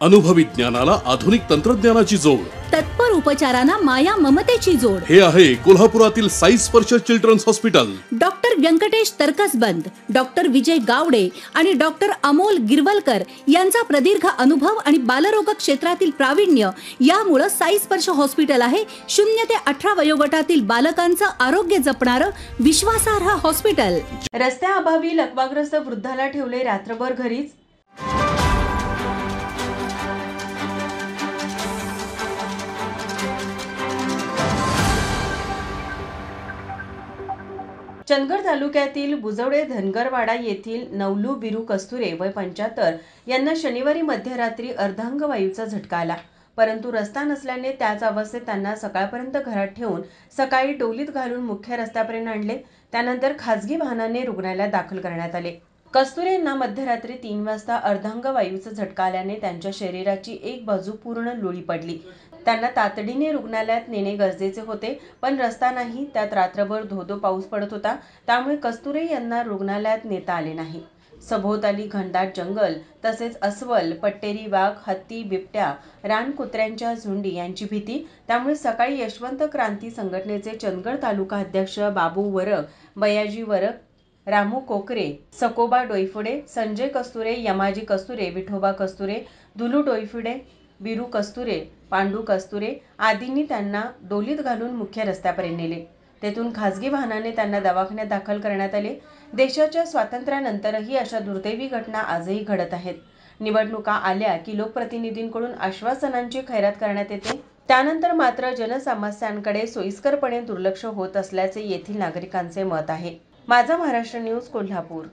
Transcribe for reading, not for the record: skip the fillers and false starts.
अनुभवी ज्ञानाला आधुनिक तंत्रज्ञानाची जोड, तत्पर उपचारांना माया ममतेची जोड. हे आहे कोल्हापुरातील Sai Sparsh children's hospital. Doctor Venkatesh Tarkasband, doctor Vijay Gawade आणि डॉक्टर अमोल गिरवलकर यांचा प्रदीर्घ अनुभव आणि बालरोग क्षेत्रातील प्रावीण्य यामुळे साई स्पर्श हॉस्पिटल आहे 0 ते 18 वयोगटातील बालकांचं आरोग्य जपणारं विश्वासार्ह हॉस्पिटल. रस्त्याअभावी लकवाग्रस्त वृद्धाला ठेवले रात्रभर घरीच. चंदगड तालुक्यातील बुजवडे धनगरवाडा येथील नवलू बिरू कस्तुरे वय 75 यांना शनिवारी मध्यरात्री अर्धांगवायूचा झटका आला. परंतु रस्ता नसल्याने त्याच अवस्थेत त्यांना सकाळपर्यंत घरात ठेवून सकाळी डोलीत घालून मुख्य रस्त्यापर्यंत आणले. त्यानंतर खासगी वाहनाने रुग्णालयात दाखल करण्यात आले. कस्तुरे यांना मध्यरात्री 3 वाजता अर्धांगवायूचा झटका आल्याने त्यांच्या शरीराची एक बाजू पूर्ण लुळी पडली. त्यांना तातडीने रुग्णालयात नेणे गरजेचे होते, पण रस्ता नाही. त्यात रात्रभर धोधो पाऊस पडत होता, त्यामुळे कस्तुरे यांना रुग्णालयात नेता आले नाही. सभोवताली घनदाट जंगल तसेच अस्वल, पट्टेरी वाघ, हत्ती, बिबट्या, रानकुत्र्यांच्या झुंडी यांची भीती. त्यामुळे सकाळी यशवंत क्रांती संघटनेचे चंदगड तालुका अध्यक्ष बाबू वरक, बयाजी वरक, रामू कोकरे, सकोबा डोईफुडे, संजय कस्तुरे, यमाजी कस्तुरे, विठोबा कस्तुरे, दुलू डोईफुडे, बिरू कस्तुरे, पांडू कस्तुरे आदींनी त्यांना डोलीत घालून मुख्य रस्त्यापर्यंत नेले. तेथून खासगी वाहनाने त्यांना दवाखान्यात दाखल करण्यात आले. देशाच्या स्वातंत्र्यानंतरही अशा दुर्दैवी घटना आजही घडत आहेत. निवडणुका आल्या की लोकप्रतिनिधींकडून आश्वासनांची खैरात करण्यात येते, त्यानंतर मात्र जनसमस्यांकडे सोयीस्करपणे दुर्लक्ष होत असल्याचे येथील नागरिकांचे मत आहे. माझा महाराष्ट्र न्यूज, कोल्हापूर.